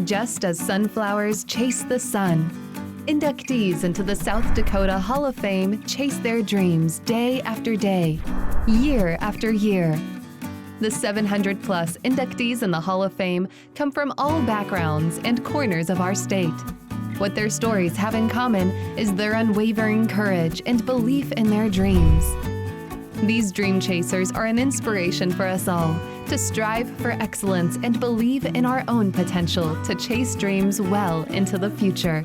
Just as sunflowers chase the sun, inductees into the South Dakota Hall of Fame chase their dreams day after day, year after year. The 700-plus inductees in the Hall of Fame come from all backgrounds and corners of our state. What their stories have in common is their unwavering courage and belief in their dreams. These dream chasers are an inspiration for us all to strive for excellence and believe in our own potential to chase dreams well into the future.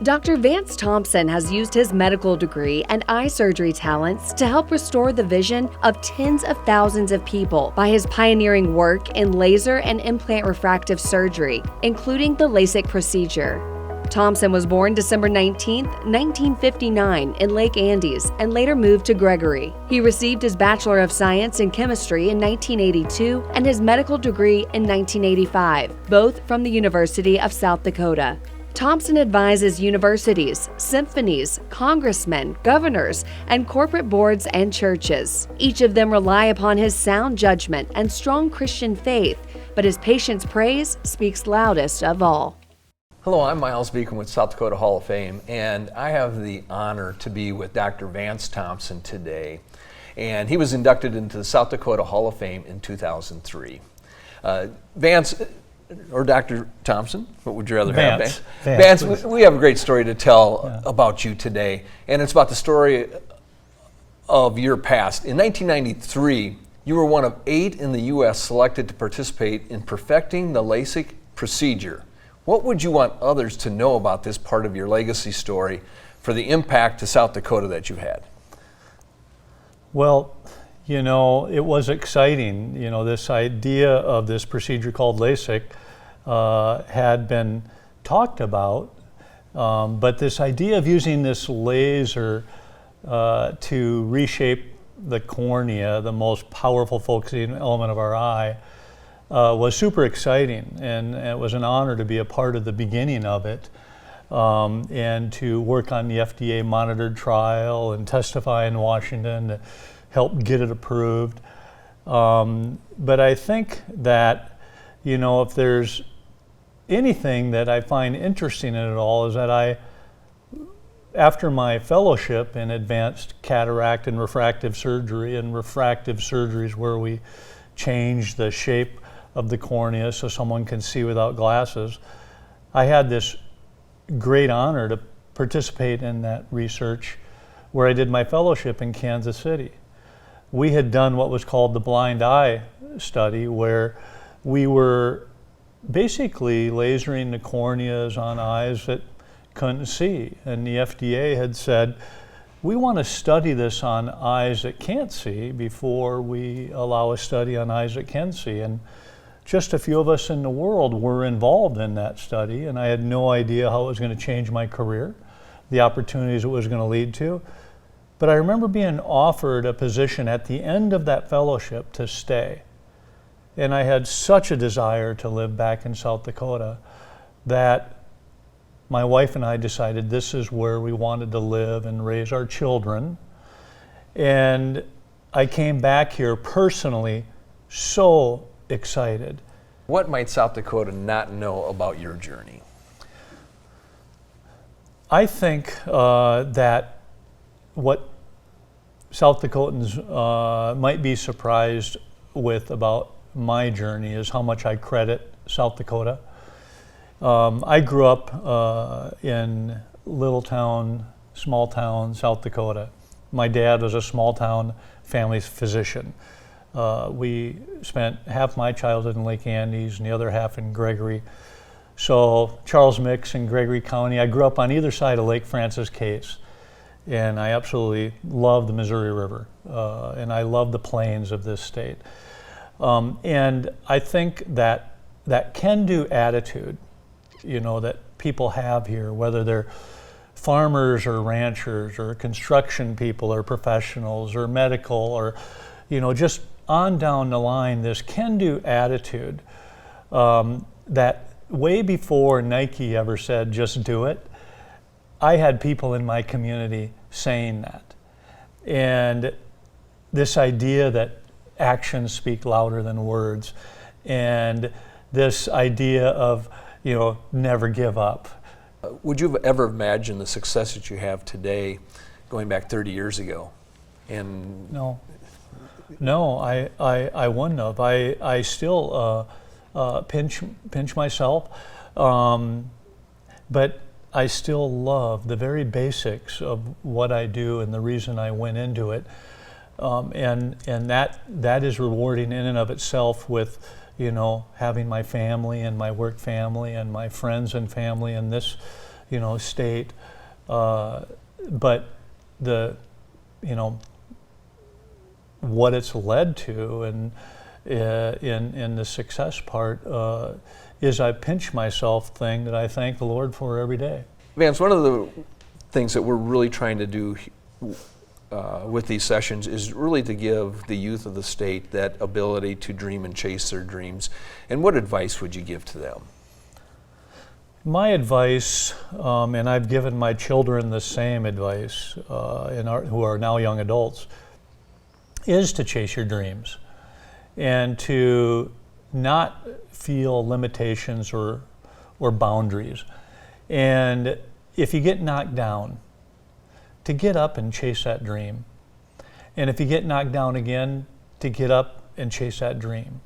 Dr. Vance Thompson has used his medical degree and eye surgery talents to help restore the vision of tens of thousands of people by his pioneering work in laser and implant refractive surgery, including the LASIK procedure. Thompson was born December 19, 1959 in Lake Andes and later moved to Gregory. He received his Bachelor of Science in Chemistry in 1982 and his medical degree in 1985, both from the University of South Dakota. Thompson advises universities, symphonies, congressmen, governors, and corporate boards and churches. Each of them rely upon his sound judgment and strong Christian faith, but his patient's praise speaks loudest of all. Hello, I'm Miles Beacom with South Dakota Hall of Fame, and I have the honor to be with Dr. Vance Thompson today. And he was inducted into the South Dakota Hall of Fame in 2003. Vance, or Dr. Thompson, what would you rather Vance. have? Vance, we have a great story to tell about you today, and it's about the story of your past. In 1993, you were one of 8 in the U.S. selected to participate in perfecting the LASIK procedure. What would you want others to know about this part of your legacy story for the impact to South Dakota that you had? Well, you know, it was exciting. You know, this idea of this procedure called LASIK had been talked about, but this idea of using this laser to reshape the cornea, the most powerful focusing element of our eye, was super exciting, and it was an honor to be a part of the beginning of it, and to work on the FDA monitored trial and testify in Washington to help get it approved. But I think that, you know, if there's anything that I find interesting in it all is that after my fellowship in advanced cataract and refractive surgery is where we change the shape of the cornea so someone can see without glasses, I had this great honor to participate in that research where I did my fellowship in Kansas City. We had done what was called the blind eye study, where we were basically lasering the corneas on eyes that couldn't see. And the FDA had said, we want to study this on eyes that can't see before we allow a study on eyes that can see. And just a few of us in the world were involved in that study, and I had no idea how it was going to change my career, the opportunities it was going to lead to. But I remember being offered a position at the end of that fellowship to stay. And I had such a desire to live back in South Dakota that my wife and I decided this is where we wanted to live and raise our children. And I came back here personally so excited. What might South Dakota not know about your journey? I think that what South Dakotans might be surprised with about my journey is how much I credit South Dakota. I grew up in little town, small town, South Dakota. My dad was a small town family physician. We spent half my childhood in Lake Andes and the other half in Gregory. So Charles Mix in Gregory County. I grew up on either side of Lake Francis Case. And I absolutely love the Missouri River, and I love the plains of this state. And I think that can-do attitude, you know, that people have here, whether they're farmers or ranchers or construction people or professionals or medical or, you know, just on down the line, this can-do attitude that way before Nike ever said, just do it, I had people in my community saying that. And this idea that actions speak louder than words, and this idea of, never give up. Would you have ever imagined the success that you have today going back 30 years ago? And No, I wouldn't have. I still pinch myself, but I still love the very basics of what I do and the reason I went into it, and that is rewarding in and of itself. With having my family and my work family and my friends and family in this state, but the what it's led to, and in the success part, is I pinch myself thing that I thank the Lord for every day. Vance, one of the things that we're really trying to do with these sessions is really to give the youth of the state that ability to dream and chase their dreams. And what advice would you give to them? My advice, and I've given my children the same advice, who are now young adults, is to chase your dreams and to not feel limitations or boundaries. And if you get knocked down, to get up and chase that dream. And if you get knocked down again, to get up and chase that dream.